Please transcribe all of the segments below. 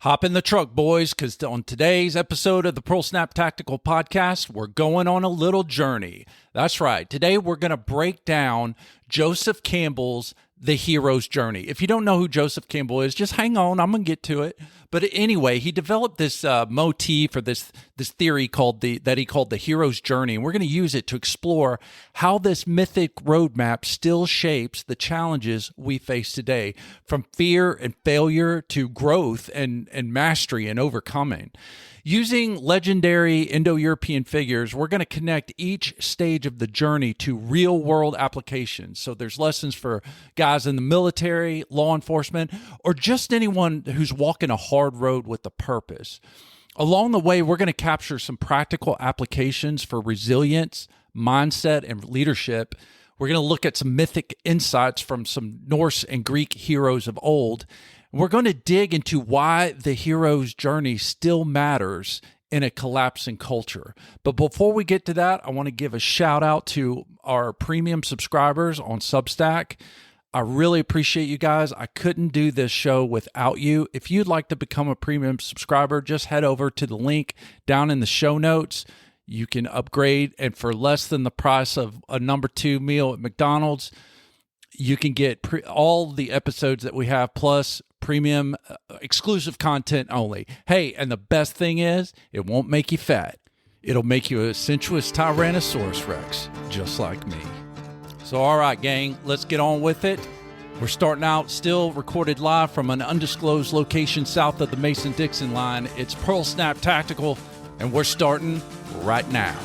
Hop in the truck, boys, because on today's episode of the Pearl Snap Tactical Podcast, we're going on a little journey. That's right. Today, we're going to break down Joseph Campbell's The Hero's Journey. If you don't know who Joseph Campbell is, just hang on. I'm going to get to it. But anyway, he developed this motif or this theory that he called the hero's journey, and we're going to use it to explore how this mythic roadmap still shapes the challenges we face today, from fear and failure to growth and mastery and overcoming. Using legendary Indo-European figures, we're going to connect each stage of the journey to real-world applications. So there's lessons for guys in the military, law enforcement, or just anyone who's walking a hard road with a purpose. Along the way, we're going to capture some practical applications for resilience, mindset, and leadership. We're going to look at some mythic insights from some Norse and Greek heroes of old. We're going to dig into why the hero's journey still matters in a collapsing culture. But before we get to that, I want to give a shout out to our premium subscribers on Substack. I really appreciate you guys. I couldn't do this show without you. If you'd like to become a premium subscriber, just head over to the link down in the show notes. You can upgrade, and for less than the price of a number 2 meal at McDonald's, you can get all the episodes that we have, plus premium exclusive content only. Hey, and the best thing is, it won't make you fat. It'll make you a sensuous Tyrannosaurus Rex, just like me. So, all right, gang, let's get on with it. We're starting out still recorded live from an undisclosed location south of the Mason-Dixon line. It's Pearl Snap Tactical, and we're starting right now.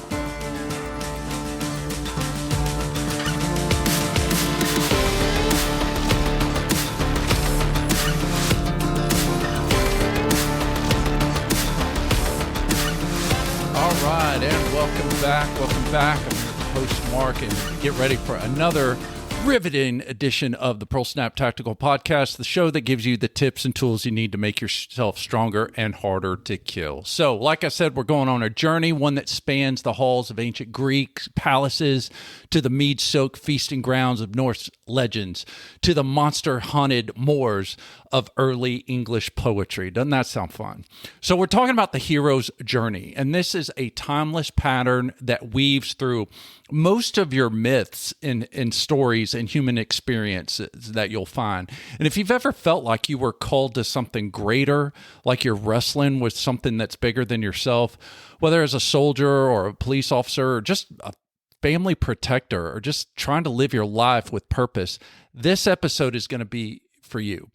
All right, and welcome back. I'm your host, Mark, and get ready for another riveting edition of the Pearl Snap Tactical Podcast, the show that gives you the tips and tools you need to make yourself stronger and harder to kill. So, like I said, we're going on a journey, one that spans the halls of ancient Greek palaces, to the mead-soaked feasting grounds of Norse legends, to the monster-haunted moors of early English poetry. Doesn't that sound fun? So we're talking about the hero's journey, and this is a timeless pattern that weaves through most of your myths and stories and human experiences that you'll find. And if you've ever felt like you were called to something greater, like you're wrestling with something that's bigger than yourself, whether as a soldier or a police officer or just a family protector or just trying to live your life with purpose, this episode is going to be for you.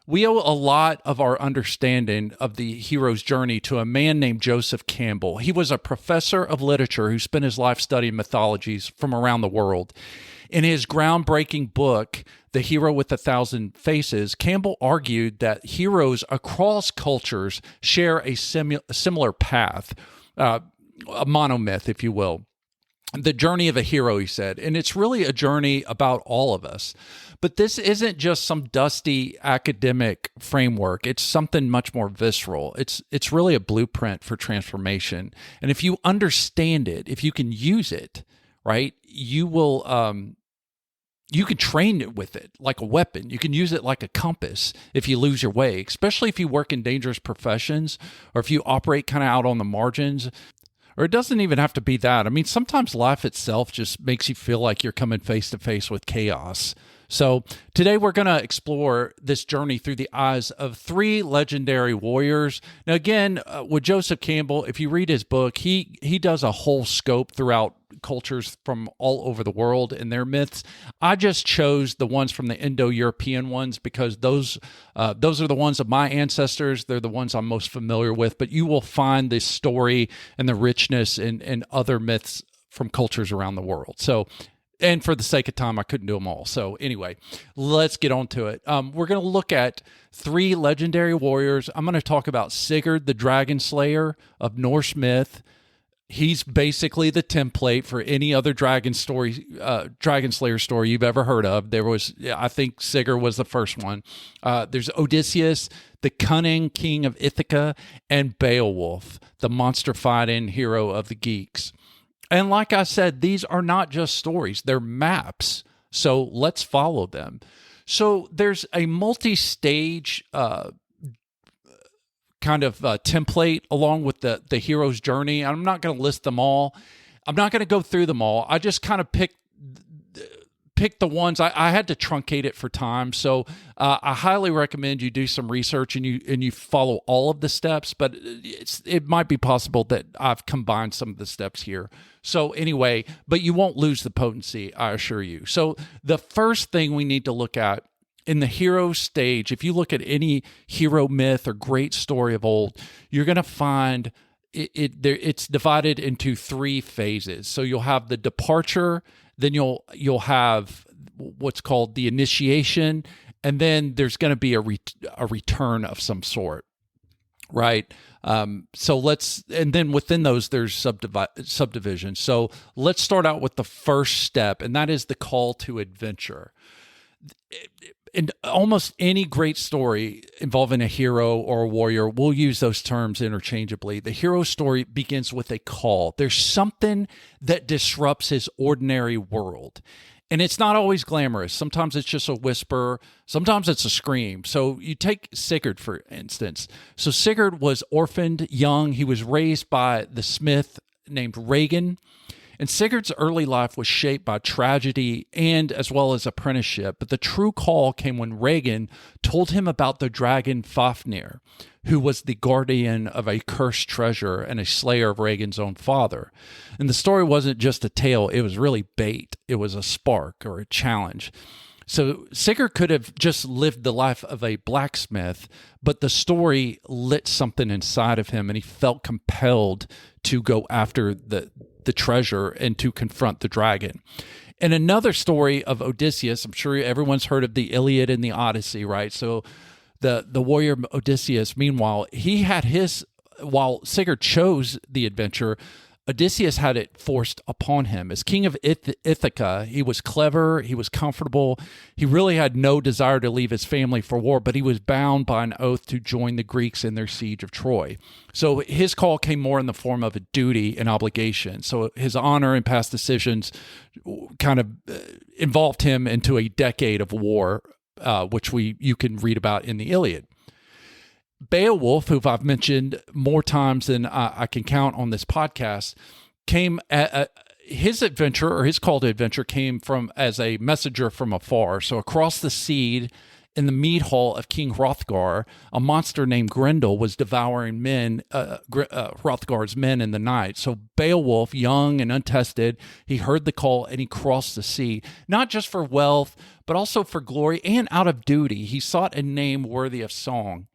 We owe a lot of our understanding of the hero's journey to a man named Joseph Campbell. He was a professor of literature who spent his life studying mythologies from around the world. In his groundbreaking book, The Hero with a Thousand Faces, Campbell argued that heroes across cultures share a similar path, a monomyth, if you will. The journey of a hero, he said, and it's really a journey about all of us. But this isn't just some dusty academic framework. It's something much more visceral. It's really a blueprint for transformation. And if you understand it, if you can use it, right, you will, you can train it with it like a weapon. You can use it like a compass if you lose your way, especially if you work in dangerous professions or if you operate kind of out on the margins. Or it doesn't even have to be that. I mean, sometimes life itself just makes you feel like you're coming face to face with chaos. So today we're going to explore this journey through the eyes of 3 legendary warriors. Now, again, with Joseph Campbell, if you read his book, he does a whole scope throughout cultures from all over the world and their myths. I just chose the ones from the Indo-European ones because those are the ones of my ancestors. They're the ones I'm most familiar with. But you will find this story and the richness in other myths from cultures around the world. So, and for the sake of time, I couldn't do them all. So anyway, let's get on to it. We're going to look at 3 legendary warriors. I'm going to talk about Sigurd, the Dragon Slayer of Norse myth. He's basically the template for any other Dragon Slayer story you've ever heard of. I think Sigurd was the first one. There's Odysseus, the cunning king of Ithaca, and Beowulf, the monster fighting hero of the Geeks. And like I said, these are not just stories, they're maps. So let's follow them. So there's a multi-stage kind of template along with the hero's journey. I'm not going to list them all. I'm not going to go through them all. I just kind of picked the ones. I had to truncate it for time, so I highly recommend you do some research and you follow all of the steps. But it might be possible that I've combined some of the steps here. So anyway, but you won't lose the potency, I assure you. So the first thing we need to look at in the hero stage, if you look at any hero myth or great story of old, you're going to find it's divided into 3 phases. So you'll have the departure, then you'll have what's called the initiation, and then there's going to be a return of some sort, right? And then within those, there's subdivision. So let's start out with the first step, and that is the call to adventure. In almost any great story involving a hero or a warrior, we'll use those terms interchangeably. The hero story begins with a call. There's something that disrupts his ordinary world. And it's not always glamorous. Sometimes it's just a whisper. Sometimes it's a scream. So you take Sigurd, for instance. So Sigurd was orphaned young. He was raised by the smith named Regin. And Sigurd's early life was shaped by tragedy and as well as apprenticeship. But the true call came when Regin told him about the dragon Fafnir, who was the guardian of a cursed treasure and a slayer of Regin's own father. And the story wasn't just a tale, it was really bait. It was a spark or a challenge. So Sigurd could have just lived the life of a blacksmith, but the story lit something inside of him and he felt compelled to go after the treasure and to confront the dragon. And another story of Odysseus, I'm sure everyone's heard of the Iliad and the Odyssey, right? So the warrior Odysseus, meanwhile, while Sigurd chose the adventure, Odysseus had it forced upon him. As king of Ithaca, he was clever, he was comfortable, he really had no desire to leave his family for war, but he was bound by an oath to join the Greeks in their siege of Troy. So his call came more in the form of a duty and obligation. So his honor and past decisions kind of involved him into a decade of war, which you can read about in the Iliad. Beowulf, who I've mentioned more times than I can count on this podcast, came his adventure, or his call to adventure, came from as a messenger from afar. So across the sea, in the mead hall of King Hrothgar, a monster named Grendel was devouring Hrothgar's men in the night. So Beowulf, young and untested, he heard the call and he crossed the sea, not just for wealth, but also for glory and out of duty. He sought a name worthy of song.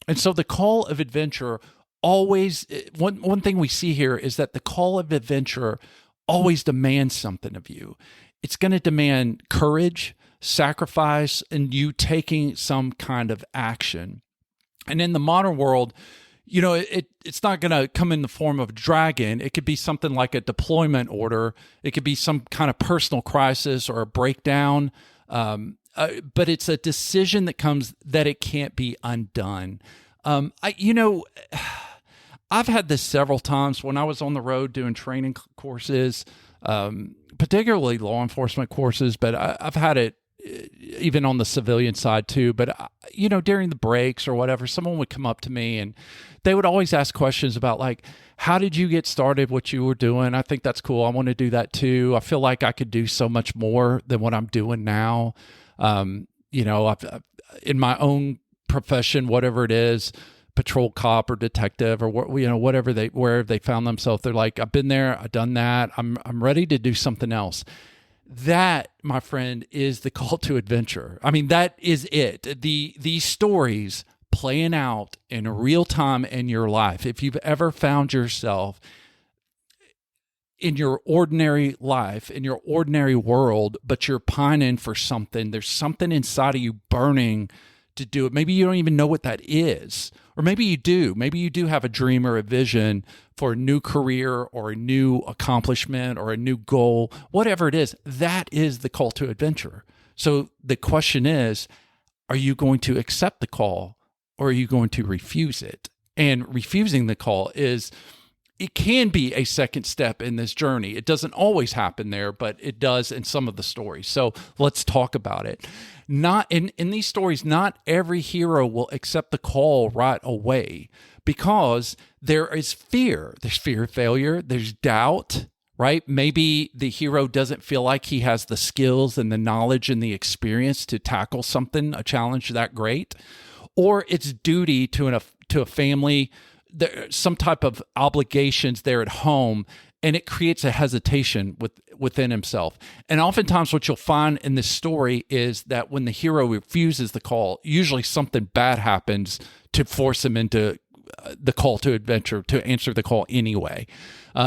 And so the call of adventure always, one thing we see here is that the call of adventure always demands something of you. It's going to demand courage, sacrifice, and you taking some kind of action. And in the modern world, it's not going to come in the form of a dragon. It could be something like a deployment order. It could be some kind of personal crisis or a breakdown. But it's a decision that comes that it can't be undone. I've had this several times when I was on the road doing training courses, particularly law enforcement courses, but I've had it even on the civilian side too. But, during the breaks or whatever, someone would come up to me and they would always ask questions about like, how did you get started, what you were doing? I think that's cool. I want to do that too. I feel like I could do so much more than what I'm doing now. I've in my own profession, whatever it is, patrol cop or detective or wherever they found themselves, they're like, I've been there, I've done that. I'm ready to do something else. That, my friend, is the call to adventure. I mean, that is it. These stories playing out in real time in your life. If you've ever found yourself in your ordinary life, in your ordinary world, but you're pining for something, there's something inside of you burning to do it. Maybe you don't even know what that is. Or maybe you do. Maybe you do have a dream or a vision for a new career or a new accomplishment or a new goal, whatever it is. That is the call to adventure. So the question is, are you going to accept the call or are you going to refuse it? And refusing the call is it can be a second step in this journey. It doesn't always happen there, but it does in some of the stories. So let's talk about it. Not in these stories, not every hero will accept the call right away because there is fear. There's fear of failure. There's doubt, right? Maybe the hero doesn't feel like he has the skills and the knowledge and the experience to tackle something, a challenge that great, or it's duty to a family, some type of obligations there at home, and it creates a hesitation within himself. And oftentimes what you'll find in this story is that when the hero refuses the call, usually something bad happens to force him into the call to adventure, to answer the call anyway.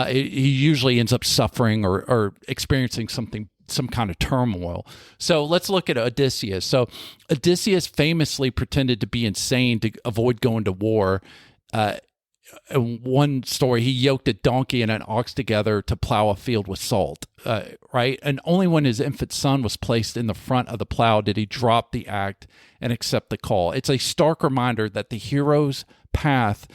He usually ends up suffering or experiencing some kind of turmoil. So let's look at Odysseus. So Odysseus famously pretended to be insane to avoid going to war. In one story, he yoked a donkey and an ox together to plow a field with salt, right? And only when his infant son was placed in the front of the plow did he drop the act and accept the call. It's a stark reminder that the hero's path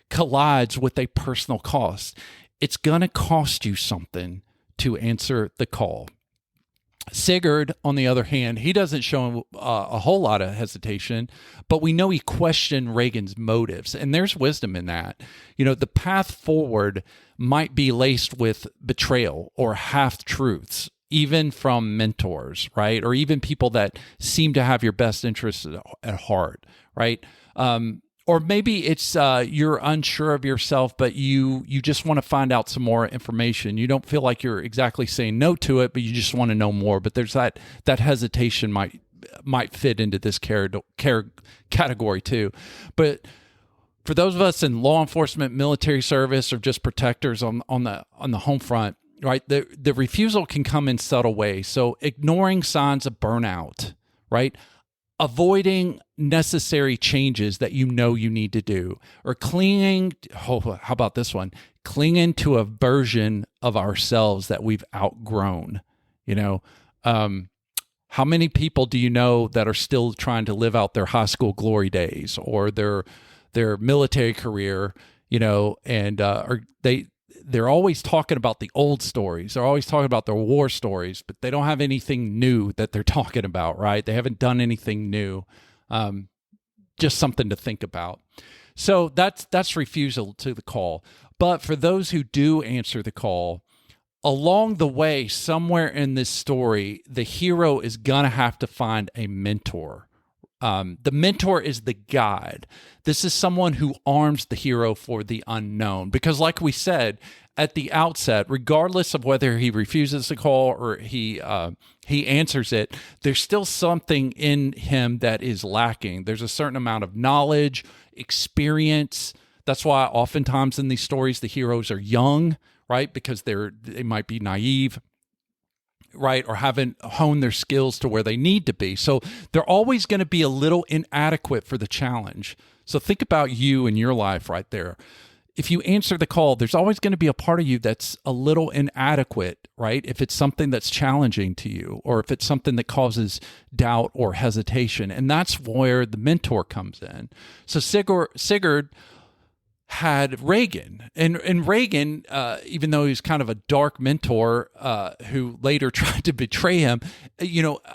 collides with a personal cost. It's going to cost you something to answer the call. Sigurd, on the other hand, he doesn't show a whole lot of hesitation, but we know he questioned Regin's motives, and there's wisdom in that. The path forward might be laced with betrayal or half-truths, even from mentors, right? Or even people that seem to have your best interests at heart, right? Or maybe it's you're unsure of yourself, but you just want to find out some more information. You don't feel like you're exactly saying no to it, but you just want to know more. But there's that hesitation might fit into this category too. But for those of us in law enforcement, military service, or just protectors on the home front, right? The refusal can come in subtle ways. So ignoring signs of burnout, right? Avoiding necessary changes that you need to do, or how about this one? Clinging to a version of ourselves that we've outgrown. How many people do you know that are still trying to live out their high school glory days or their military career, and they're always talking about the old stories. They're always talking about their war stories, but they don't have anything new that they're talking about, right? They haven't done anything new. Just something to think about. So that's refusal to the call. But for those who do answer the call, along the way, somewhere in this story, the hero is going to have to find a mentor. The mentor is the guide. This is someone who arms the hero for the unknown. Because like we said at the outset, regardless of whether he refuses the call or he answers it, there's still something in him that is lacking. There's a certain amount of knowledge, experience. That's why oftentimes in these stories, the heroes are young, right? Because they might be naive, right? Or haven't honed their skills to where they need to be. So they're always going to be a little inadequate for the challenge. So think about you and your life right there. If you answer the call, there's always going to be a part of you that's a little inadequate, right? If it's something that's challenging to you, or if it's something that causes doubt or hesitation. And that's where the mentor comes in. So Sigurd had Regin, and Regin, even though he's kind of a dark mentor who later tried to betray him,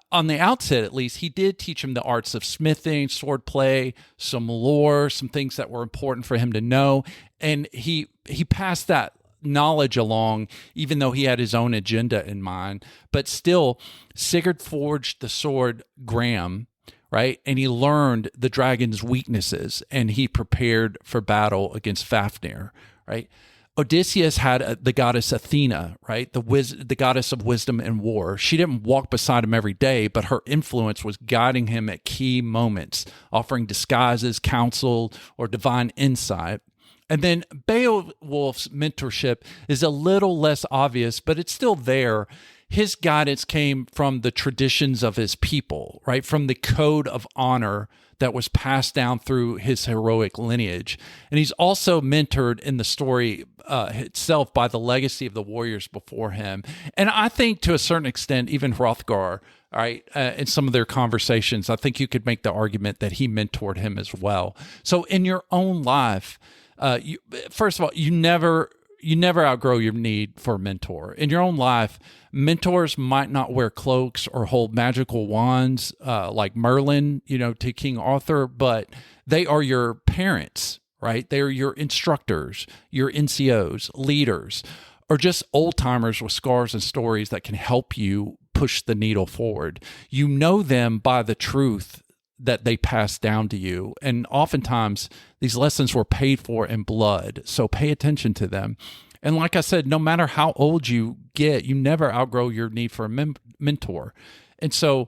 on the outset at least, he did teach him the arts of smithing, swordplay, some lore, some things that were important for him to know, and he passed that knowledge along, even though he had his own agenda in mind. But still, Sigurd forged the sword Gram, right? And he learned the dragon's weaknesses, and he prepared for battle against Fafnir, right? Odysseus had the goddess Athena, right? The goddess of wisdom and war. She didn't walk beside him every day, but her influence was guiding him at key moments, offering disguises, counsel, or divine insight. And then Beowulf's mentorship is a little less obvious, but it's still there. His guidance came from the traditions of his people, right? From the code of honor that was passed down through his heroic lineage. And he's also mentored in the story itself by the legacy of the warriors before him. And I think to a certain extent, even Hrothgar, right, in some of their conversations, I think you could make the argument that he mentored him as well. So in your own life, first of all, you never you never outgrow your need for a mentor. In your own life, mentors might not wear cloaks or hold magical wands like Merlin, to King Arthur, but they are your parents, right? They are your instructors, your NCOs, leaders, or just old timers with scars and stories that can help you push the needle forward. You know them by the truth that they pass down to you. And oftentimes these lessons were paid for in blood. So pay attention to them. And like I said, no matter how old you get, you never outgrow your need for a mentor. And so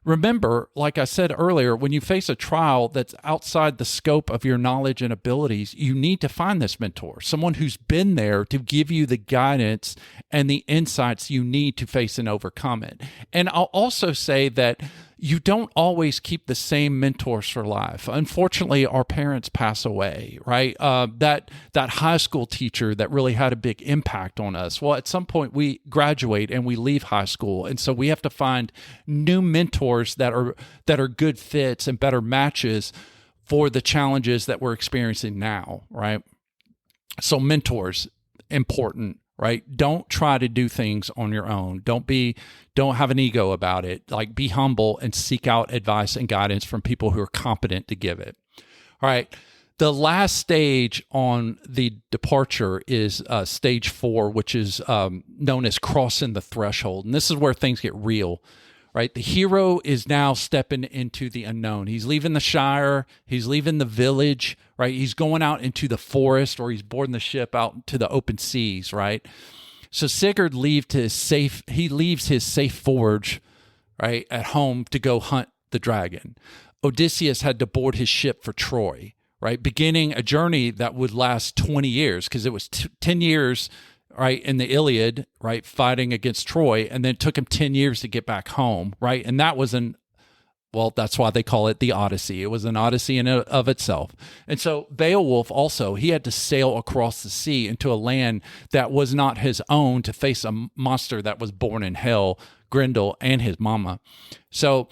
remember, like I said earlier, when you face a trial that's outside the scope of your knowledge and abilities, you need to find this mentor, someone who's been there to give you the guidance and the insights you need to face and overcome it. And I'll also say that you don't always keep the same mentors for life. Unfortunately, our parents pass away, right? That high school teacher that really had a big impact on us. Well, at some point we graduate and we leave high school, and so we have to find new mentors that are good fits and better matches for the challenges that we're experiencing now, right? So mentors, important. Right? Don't try to do things on your own. Don't have an ego about it. Like, be humble and seek out advice and guidance from people who are competent to give it. All right. The last stage on the departure is stage 4, which is known as crossing the threshold. And this is where things get real. Right? The hero is now stepping into the unknown. He's leaving the Shire. He's leaving the village, right? He's going out into the forest, or he's boarding the ship out to the open seas, right? So Sigurd leaves his safe forge, right, at home to go hunt the dragon. Odysseus had to board his ship for Troy, right? Beginning a journey that would last 20 years, because it was 10 years right, in the Iliad, right, fighting against Troy, and then it took him 10 years to get back home, right? And that was that's why they call it the Odyssey. It was an Odyssey in and of itself. And so Beowulf also, he had to sail across the sea into a land that was not his own to face a monster that was born in hell, Grendel and his mama. So,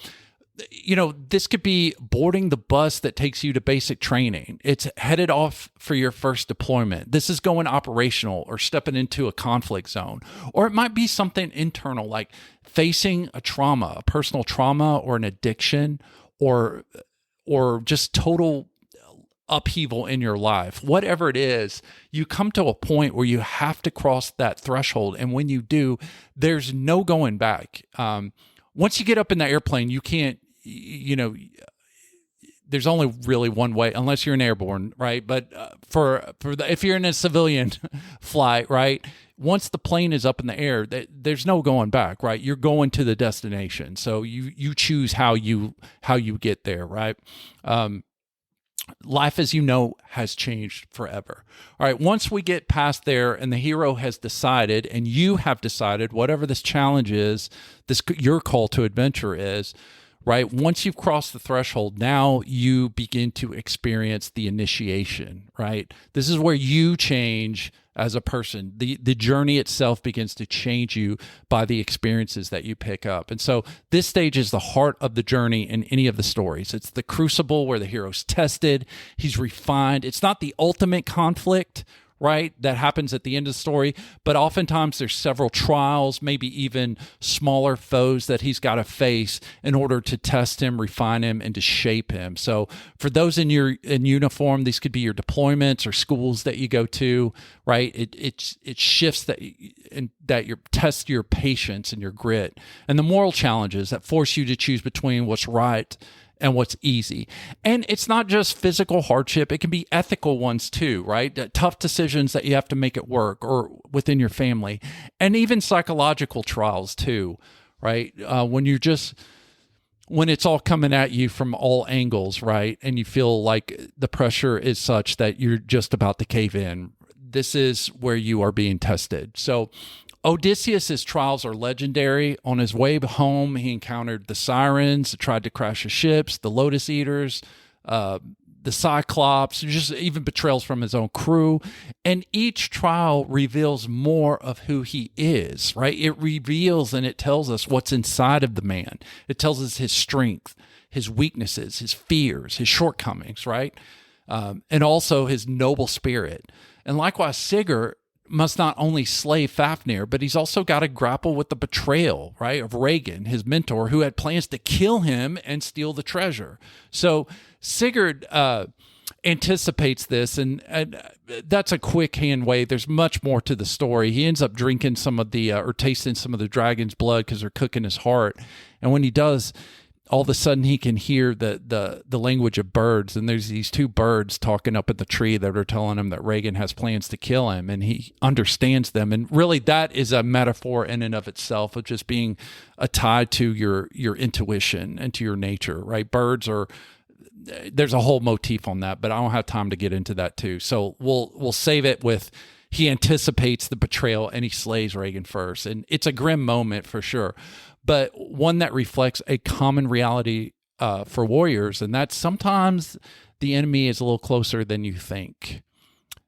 this could be boarding the bus that takes you to basic training. It's headed off for your first deployment. This is going operational or stepping into a conflict zone. Or it might be something internal, like facing a trauma, a personal trauma or an addiction, or just total upheaval in your life. Whatever it is, you come to a point where you have to cross that threshold. And when you do, there's no going back. Once you get up in the airplane, you can't, there's only really one way, unless you're an airborne, right? But if you're in a civilian flight, right? Once the plane is up in the air, there's no going back, right? You're going to the destination. So you choose how you get there, right? Life, as you know, has changed forever. All right, once we get past there and the hero has decided, and you have decided, whatever this challenge is, your call to adventure is, right? Once you've crossed the threshold, now you begin to experience the initiation, right? This is where you change as a person. The journey itself begins to change you by the experiences that you pick up. And so this stage is the heart of the journey in any of the stories. It's the crucible where the hero's tested, he's refined. It's not the ultimate conflict, right, that happens at the end of the story, but oftentimes there's several trials, maybe even smaller foes that he's got to face in order to test him, refine him, and to shape him. So for those in uniform, these could be your deployments or schools that you go to, right? It shifts that you test your patience and your grit, and the moral challenges that force you to choose between what's right and what's easy. And it's not just physical hardship, it can be ethical ones too, right? Tough decisions that you have to make at work or within your family, and even psychological trials too, right? When it's all coming at you from all angles, right? And you feel like the pressure is such that you're just about to cave in. This is where you are being tested. So Odysseus' trials are legendary. On his way home, he encountered the Sirens, tried to crash his ships, the Lotus Eaters, the Cyclops, just even betrayals from his own crew. And each trial reveals more of who he is, right? It reveals and it tells us what's inside of the man. It tells us his strength, his weaknesses, his fears, his shortcomings, right? And also his noble spirit. And likewise, Sigurd, must not only slay Fafnir, but he's also got to grapple with the betrayal, right, of Regin, his mentor, who had plans to kill him and steal the treasure. So Sigurd anticipates this, and that's a quick hand way. There's much more to the story. He ends up drinking some of the, or tasting some of the dragon's blood because they're cooking his heart. And when he does, all of a sudden he can hear the language of birds, and there's these two birds talking up at the tree that are telling him that Regin has plans to kill him, and he understands them. And really, that is a metaphor in and of itself of just being tied to your intuition and to your nature, right? Birds are, there's a whole motif on that, but I don't have time to get into that too. So we'll save it with, he anticipates the betrayal and he slays Regin first, and it's a grim moment for sure, but one that reflects a common reality for warriors, and that's sometimes the enemy is a little closer than you think.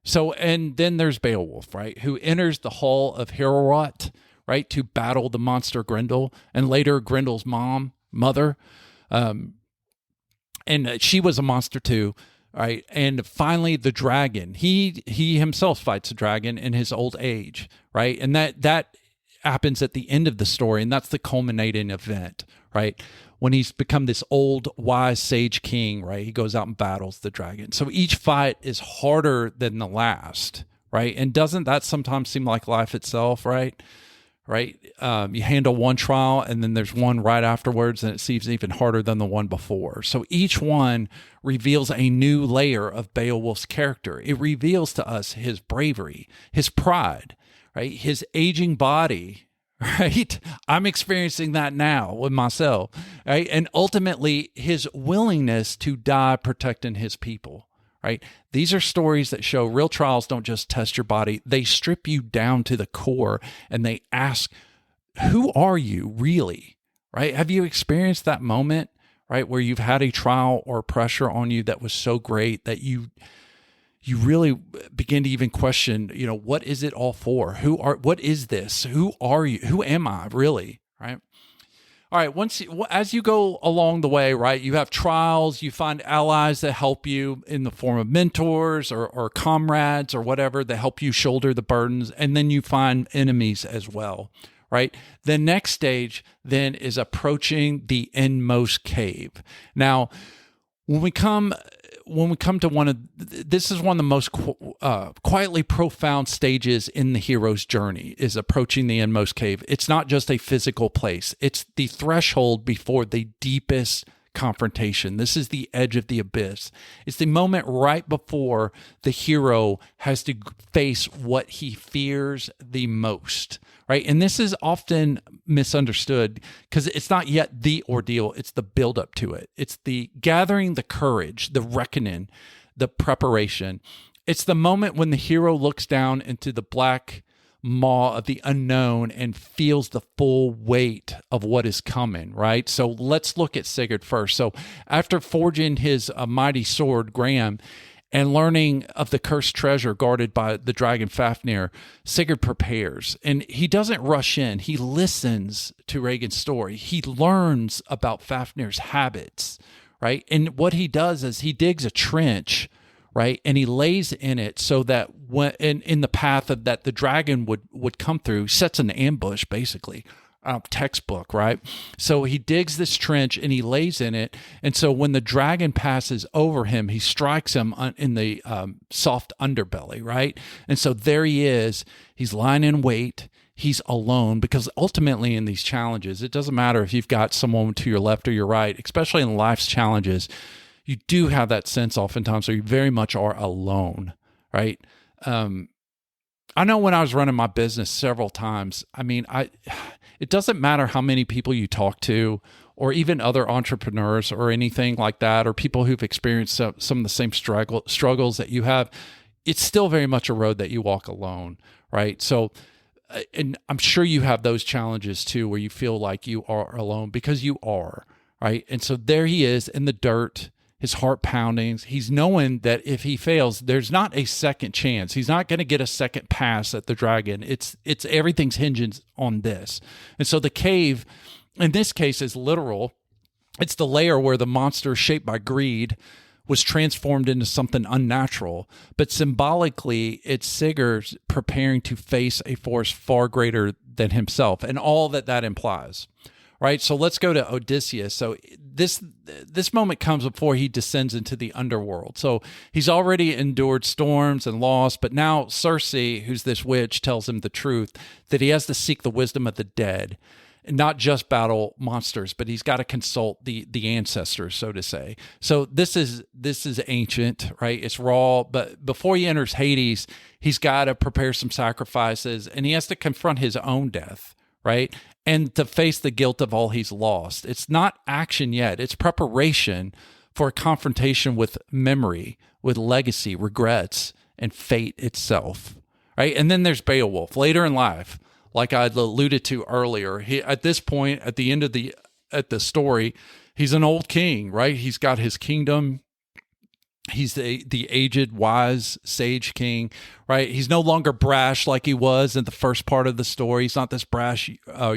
So, and then there's Beowulf, right, who enters the hall of Heorot, right, to battle the monster Grendel, and later Grendel's mother, and she was a monster too, right? And finally, the dragon. He himself fights a dragon in his old age, right? And that happens at the end of the story, and that's the culminating event, right? When he's become this old, wise sage king, right? He goes out and battles the dragon. So each fight is harder than the last, right? And doesn't that sometimes seem like life itself, right? Right? You handle one trial, and then there's one right afterwards, and it seems even harder than the one before. So each one reveals a new layer of Beowulf's character. It reveals to us his bravery, his pride, right? His aging body, right? I'm experiencing that now with myself, right? And ultimately, his willingness to die protecting his people, right? These are stories that show real trials don't just test your body. They strip you down to the core, and they ask, who are you really, right? Have you experienced that moment, right, where you've had a trial or pressure on you that was so great that you really begin to even question, what is it all for? What is this? Who are you? Who am I really? Right? All right. As you go along the way, right, you have trials, you find allies that help you in the form of mentors or comrades or whatever that help you shoulder the burdens. And then you find enemies as well, right? The next stage then is approaching the inmost cave. Now, when we come to this is one of the most quietly profound stages in the hero's journey, is approaching the inmost cave. It's not just a physical place. It's the threshold before the deepest confrontation. This is the edge of the abyss. It's the moment right before the hero has to face what he fears the most, right? And this is often misunderstood because it's not yet the ordeal. It's the buildup to it. It's the gathering the courage, the reckoning, the preparation. It's the moment when the hero looks down into the black maw of the unknown and feels the full weight of what is coming, right? So let's look at Sigurd first. So after forging his mighty sword, Graham, and learning of the cursed treasure guarded by the dragon Fafnir, Sigurd prepares. And he doesn't rush in. He listens to Regin's story. He learns about Fafnir's habits, right? And what he does is he digs a trench, right? And he lays in it so that when in the path of that the dragon would come through, sets an ambush, basically. Textbook, right? So he digs this trench and he lays in it. And so when the dragon passes over him, he strikes him in the soft underbelly, right? And so there he is. He's lying in wait. He's alone, because ultimately in these challenges, it doesn't matter if you've got someone to your left or your right, especially in life's challenges, you do have that sense oftentimes where you very much are alone, right? I know when I was running my business several times, it doesn't matter how many people you talk to, or even other entrepreneurs or anything like that, or people who've experienced some of the same struggles that you have, it's still very much a road that you walk alone, right? So, and I'm sure you have those challenges too, where you feel like you are alone, because you are, right? And so there he is in the dirt, his heart pounding. He's knowing that if he fails, there's not a second chance. He's not going to get a second pass at the dragon. It's everything's hinging on this. And so the cave, in this case, is literal. It's the lair where the monster shaped by greed was transformed into something unnatural. But symbolically, it's Sigurd preparing to face a force far greater than himself and all that that implies. Right, so let's go to Odysseus. So this moment comes before he descends into the underworld. So he's already endured storms and loss, but now Circe, who's this witch, tells him the truth that he has to seek the wisdom of the dead, and not just battle monsters, but he's got to consult the ancestors, so to say. So this is ancient, right? It's raw, but before he enters Hades, he's got to prepare some sacrifices, and he has to confront his own death, right? And to face the guilt of all he's lost. It's not action yet. It's preparation for a confrontation with memory, with legacy, regrets, and fate itself, right? And then there's Beowulf later in life, like I alluded to earlier. He, at this point, at the end of the story, he's an old king, right? He's got his kingdom. He's the aged, wise, sage king, right? He's no longer brash like he was in the first part of the story. He's not this brash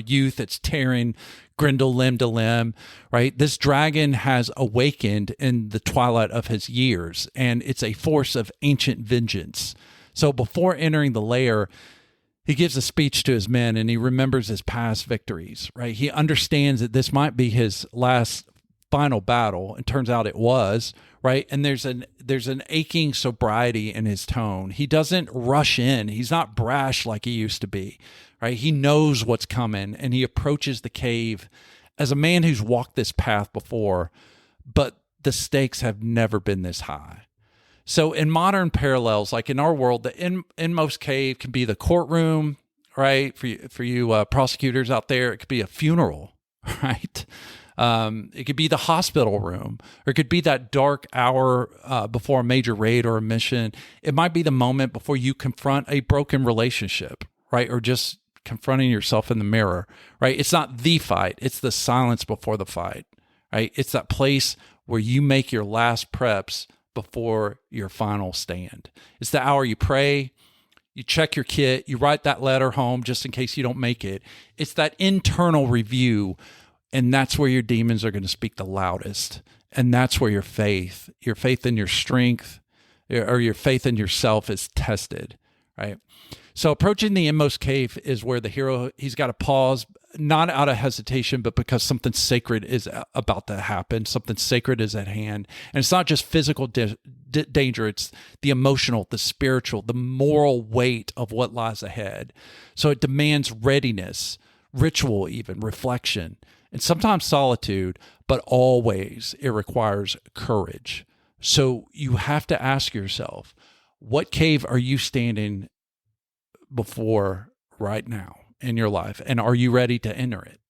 youth that's tearing Grendel limb to limb, right? This dragon has awakened in the twilight of his years, and it's a force of ancient vengeance. So before entering the lair, he gives a speech to his men, and he remembers his past victories, right? He understands that this might be his last final battle, and turns out it was, right? And there's an aching sobriety in his tone. He doesn't rush in. He's not brash like he used to be, right? He knows what's coming, and he approaches the cave as a man who's walked this path before, but the stakes have never been this high. So in modern parallels, like in our world, the inmost cave can be the courtroom, right? For you prosecutors out there, it could be a funeral, right? It could be the hospital room, or it could be that dark hour before a major raid or a mission. It might be the moment before you confront a broken relationship, right? Or just confronting yourself in the mirror, right? It's not the fight. It's the silence before the fight, right? It's that place where you make your last preps before your final stand. It's the hour you pray, you check your kit, you write that letter home just in case you don't make it. It's that internal review. And that's where your demons are going to speak the loudest. And that's where your faith in your strength, or your faith in yourself is tested, right? So approaching the inmost cave is where the hero, he's got to pause, not out of hesitation, but because something sacred is about to happen. Something sacred is at hand. And it's not just physical danger. It's the emotional, the spiritual, the moral weight of what lies ahead. So it demands readiness, ritual even, reflection, and sometimes solitude, but always it requires courage. So you have to ask yourself, what cave are you standing before right now in your life? And are you ready to enter it?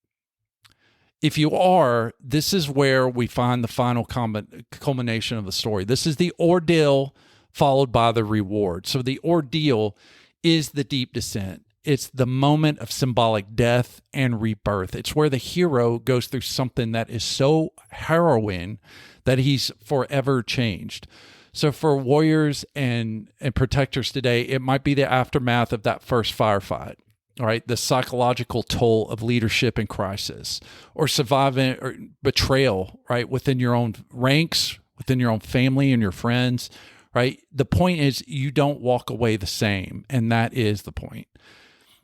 If you are, this is where we find the final culmination of the story. This is the ordeal followed by the reward. So the ordeal is the deep descent. It's the moment of symbolic death and rebirth. It's where the hero goes through something that is so harrowing that he's forever changed. So for warriors and protectors today, it might be the aftermath of that first firefight, all right? The psychological toll of leadership in crisis, or surviving or betrayal, right? Within your own ranks, within your own family and your friends, right? The point is you don't walk away the same, and that is the point.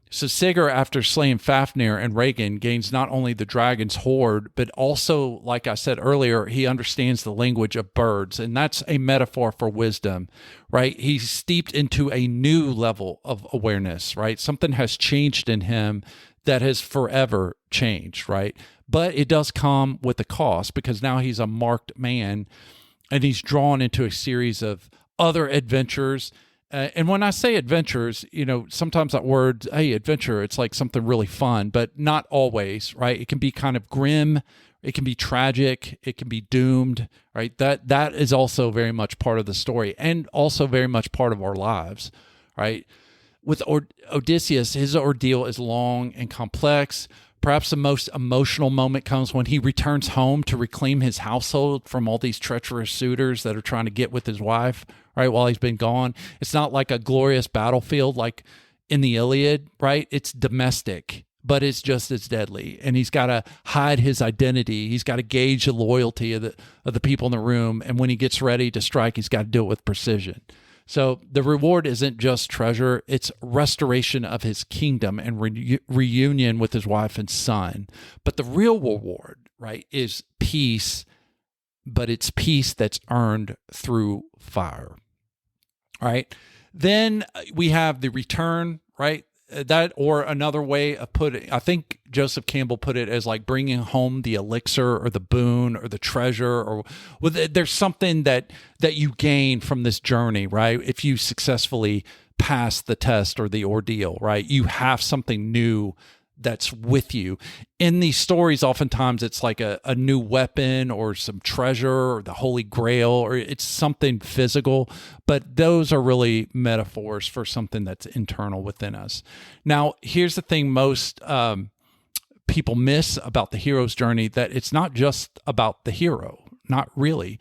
So Sigurd, after slaying Fafnir and Regin, gains not only the dragon's hoard, but also, like I said earlier, he understands the language of birds, and that's a metaphor for wisdom, right? He's steeped into a new level of awareness, right? Something has changed in him that has forever changed, right? But it does come with a cost, because now he's a marked man, and he's drawn into a series of other adventures. And when I say adventures, sometimes that word, hey, adventure, it's like something really fun, but not always, right? It can be kind of grim. It can be tragic. It can be doomed, right? That is also very much part of the story, and also very much part of our lives, right? With Odysseus, his ordeal is long and complex. Perhaps the most emotional moment comes when he returns home to reclaim his household from all these treacherous suitors that are trying to get with his wife, right, while he's been gone. It's not like a glorious battlefield like in the Iliad, right? It's domestic. but it's just as deadly. And he's got to hide his identity. He's got to gauge the loyalty of the people in the room. And when he gets ready to strike, he's got to do it with precision. So the reward isn't just treasure, it's restoration of his kingdom and reunion with his wife and son. But the real reward, right, is peace, but it's peace that's earned through fire. All right. Then we have the return, right? That, or another way of putting, I think Joseph Campbell put it as like bringing home the elixir or the boon or the treasure, or well, there's something that you gain from this journey, right? If you successfully pass the test or the ordeal, right? You have something new that's with you. In these stories, oftentimes it's like a new weapon or some treasure or the Holy Grail, or it's something physical, but those are really metaphors for something that's internal within us. Now, here's the thing most people miss about the hero's journey, that it's not just about the hero, not really.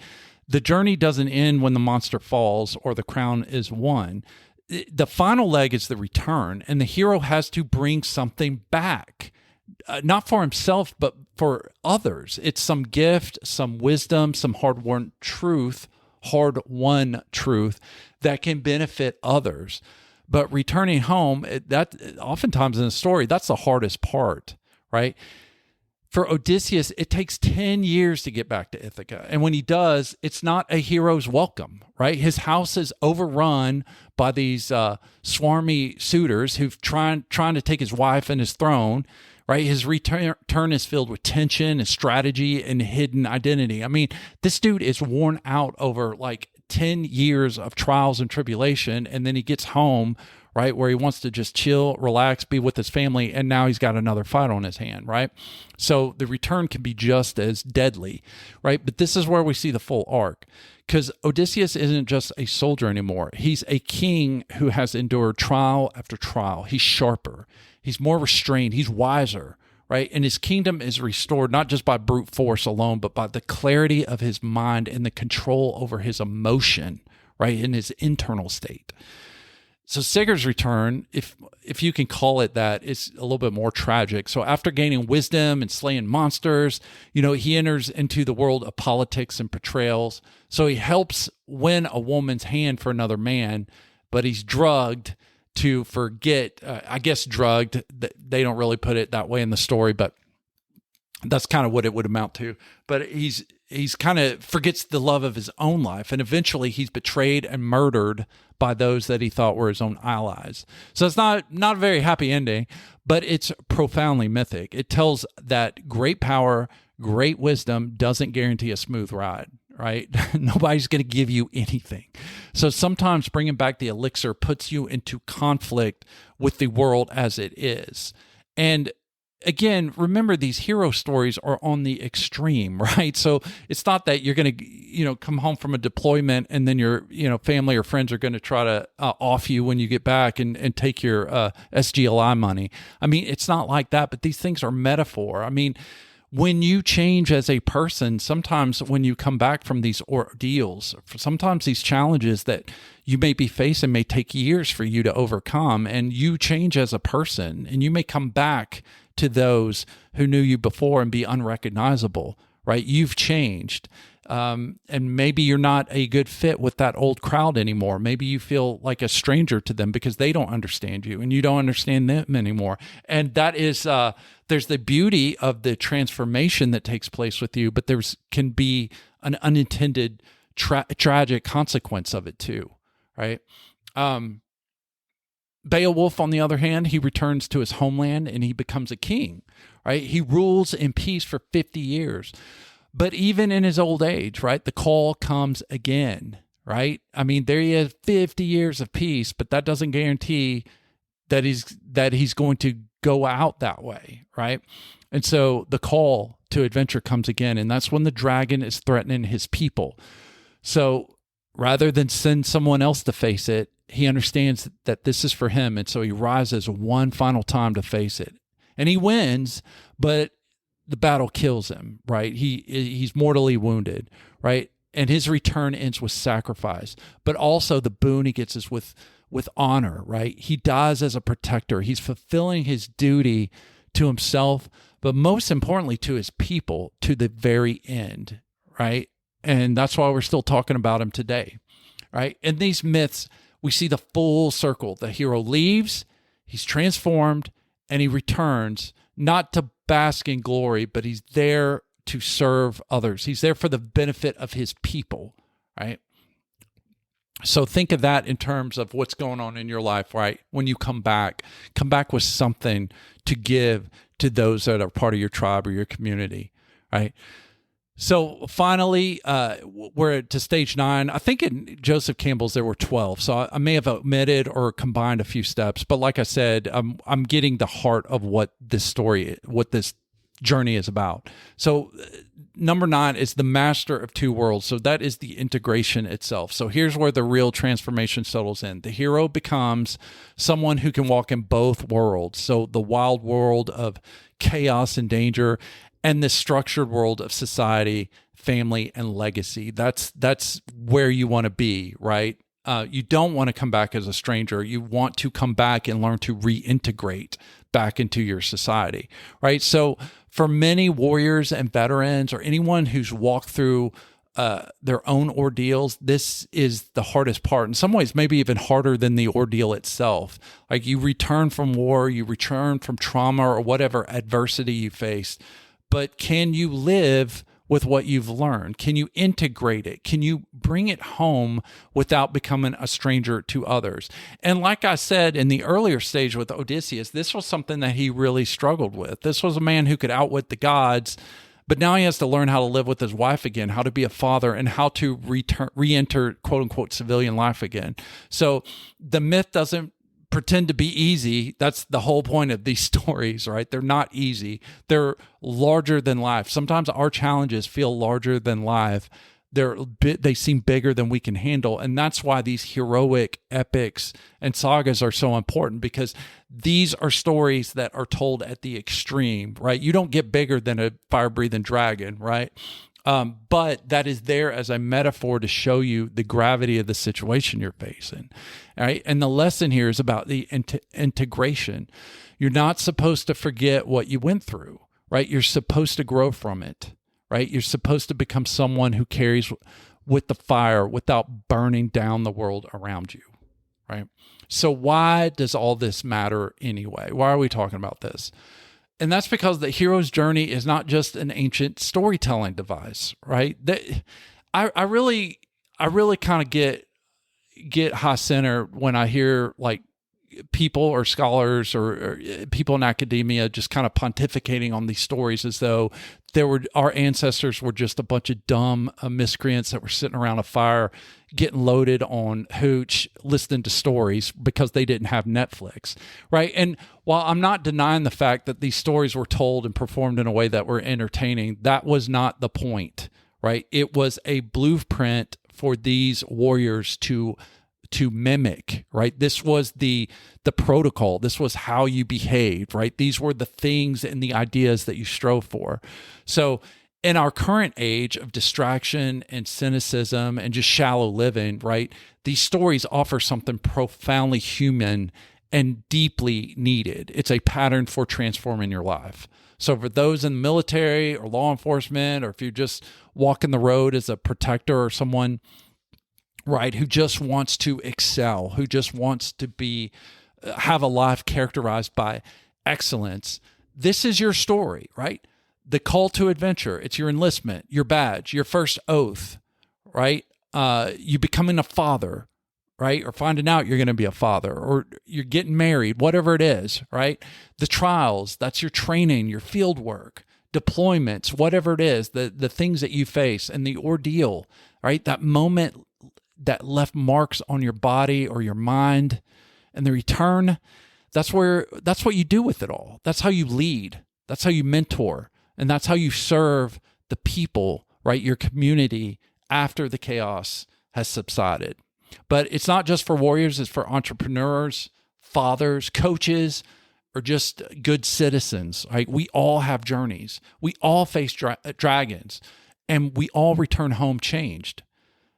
The journey doesn't end when the monster falls or the crown is won. The final leg is the return, and the hero has to bring something back, not for himself, but for others. It's some gift, some wisdom, some hard-won truth that can benefit others. But returning home, that oftentimes in a story, that's the hardest part, right? For Odysseus, it takes 10 years to get back to Ithaca. And when he does, it's not a hero's welcome, right? His house is overrun by these swarmy suitors who've trying to take his wife and his throne, right? His return is filled with tension and strategy and hidden identity. I mean, this dude is worn out over like 10 years of trials and tribulation, and then he gets home, right, where he wants to just chill, relax, be with his family, and now he's got another fight on his hand, right? So the return can be just as deadly, right? But this is where we see the full arc, because Odysseus isn't just a soldier anymore. He's a king who has endured trial after trial. He's sharper. He's more restrained. He's wiser, right? And his kingdom is restored not just by brute force alone, but by the clarity of his mind and the control over his emotion, right, in his internal state. So Sigurd's return, if you can call it that, is a little bit more tragic. So after gaining wisdom and slaying monsters, he enters into the world of politics and betrayals. So he helps win a woman's hand for another man, but he's drugged to forget, drugged. They don't really put it that way in the story, but that's kind of what it would amount to. But he's kind of forgets the love of his own life, and eventually he's betrayed and murdered by those that he thought were his own allies. So it's not a very happy ending, but it's profoundly mythic. It tells that great power, great wisdom doesn't guarantee a smooth ride, right? Nobody's going to give you anything. So sometimes bringing back the elixir puts you into conflict with the world as it is. And again, remember, these hero stories are on the extreme, right? So it's not that you're going to, come home from a deployment and then your, family or friends are going to try to off you when you get back and take your SGLI money. I mean, it's not like that, but these things are metaphor. I mean, when you change as a person, sometimes when you come back from these ordeals, sometimes these challenges that you may be facing may take years for you to overcome, and you change as a person, and you may come back to those who knew you before and be unrecognizable, right? You've changed. And maybe you're not a good fit with that old crowd anymore. Maybe you feel like a stranger to them because they don't understand you and you don't understand them anymore. And that is, there's the beauty of the transformation that takes place with you, but can be an unintended tragic consequence of it too, right? Beowulf, on the other hand, he returns to his homeland and he becomes a king, right? He rules in peace for 50 years. But even in his old age, right, the call comes again, right? I mean, there he is, 50 years of peace, but that doesn't guarantee that he's going to go out that way, right? And so the call to adventure comes again, and that's when the dragon is threatening his people. So rather than send someone else to face it, he understands that this is for him, and so he rises one final time to face it. And he wins, but the battle kills him, right? He's mortally wounded, right? And his return ends with sacrifice, but also the boon he gets is with honor, right? He dies as a protector. He's fulfilling his duty to himself, but most importantly to his people to the very end, right? And that's why we're still talking about him today, right? In these myths, we see the full circle. The hero leaves, he's transformed, and he returns, not to bask in glory, but he's there to serve others. He's there for the benefit of his people, right? So think of that in terms of what's going on in your life, right? When you come back with something to give to those that are part of your tribe or your community, right? So finally, we're to stage 9. I think in Joseph Campbell's there were 12, so I may have omitted or combined a few steps. But like I said, I'm getting the heart of what this journey is about. So number 9 is the master of two worlds. So that is the integration itself. So here's where the real transformation settles in. The hero becomes someone who can walk in both worlds. So the wild world of chaos and danger, and the structured world of society, family, and legacy. That's where you want to be, right? You don't want to come back as a stranger. You want to come back and learn to reintegrate back into your society, right? So for many warriors and veterans, or anyone who's walked through their own ordeals, this is the hardest part. In some ways, maybe even harder than the ordeal itself. Like, you return from war, you return from trauma or whatever adversity you faced. But can you live with what you've learned? Can you integrate it? Can you bring it home without becoming a stranger to others? And like I said in the earlier stage with Odysseus, this was something that he really struggled with. This was a man who could outwit the gods, but now he has to learn how to live with his wife again, how to be a father, and how to re-enter quote unquote civilian life again. So the myth doesn't pretend to be easy. That's the whole point of these stories, right? They're not easy. They're larger than life. Sometimes our challenges feel larger than life. They seem bigger than we can handle. And that's why these heroic epics and sagas are so important, because these are stories that are told at the extreme, right? You don't get bigger than a fire-breathing dragon, right? But that is there as a metaphor to show you the gravity of the situation you're facing, right? And the lesson here is about the integration. You're not supposed to forget what you went through, right? You're supposed to grow from it, right? You're supposed to become someone who carries with the fire without burning down the world around you, right? So why does all this matter anyway? Why are we talking about this? And that's because the hero's journey is not just an ancient storytelling device, right? I really kind of get high center when I hear like people or scholars or people in academia just kind of pontificating on these stories as though our ancestors were just a bunch of dumb miscreants that were sitting around a fire getting loaded on hooch, listening to stories because they didn't have Netflix, right? And while I'm not denying the fact that these stories were told and performed in a way that were entertaining, that was not the point, right? It was a blueprint for these warriors to mimic, right? This was the protocol. This was how you behaved, right? These were the things and the ideas that you strove for. So in our current age of distraction and cynicism and just shallow living, right, these stories offer something profoundly human and deeply needed. It's a pattern for transforming your life. So for those in the military or law enforcement, or if you're just walking the road as a protector or someone, right, who just wants to excel, who just wants to have a life characterized by excellence, this is your story, right? The call to adventure, it's your enlistment, your badge, your first oath, right? You becoming a father, right? Or finding out you're going to be a father, or you're getting married, whatever it is, right? The trials, that's your training, your field work, deployments, whatever it is, the things that you face, and the ordeal, right? That moment that left marks on your body or your mind, and the return, that's what you do with it all. That's how you lead. That's how you mentor. And that's how you serve the people, right? Your community after the chaos has subsided. But it's not just for warriors, it's for entrepreneurs, fathers, coaches, or just good citizens, right? We all have journeys. We all face dragons, and we all return home changed.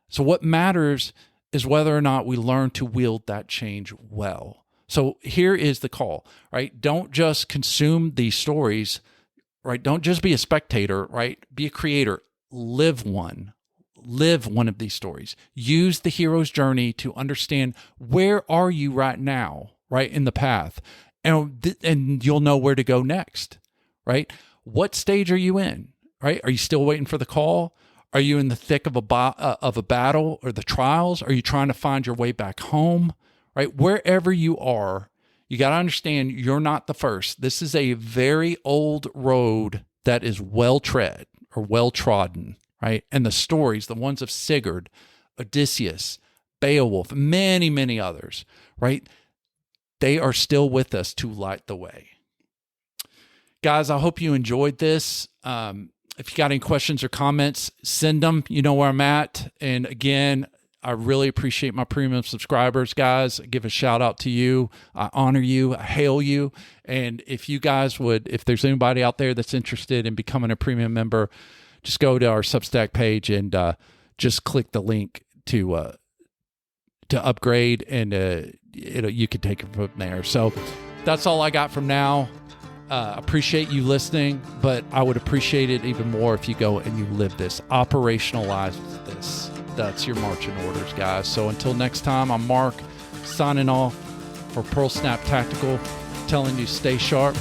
So what matters is whether or not we learn to wield that change well. So here is the call, right? Don't just consume these stories, right? Don't just be a spectator, right? Be a creator. Live one of these stories. Use the hero's journey to understand where are you right now, right, in the path, and you'll know where to go next, right? What stage are you in, right? Are you still waiting for the call? Are you in the thick of a battle or the trials? Are you trying to find your way back home, right? Wherever you are, you got to understand you're not the first. This is a very old road that is well tread or well trodden, right? And the stories, the ones of Sigurd, Odysseus, Beowulf, many, many others, right? They are still with us to light the way. Guys, I hope you enjoyed this. If you got any questions or comments, send them. You know where I'm at. And again, I really appreciate my premium subscribers, guys. I give a shout out to you. I honor you. I hail you. And if you guys would, if there's anybody out there that's interested in becoming a premium member, just go to our Substack page and just click the link to upgrade, and you can take it from there. So that's all I got from now. Appreciate you listening, but I would appreciate it even more if you go and you live this, operationalize this. That's your marching orders, guys. So until next time, I'm Mark, signing off for Pearl Snap Tactical, telling you stay sharp,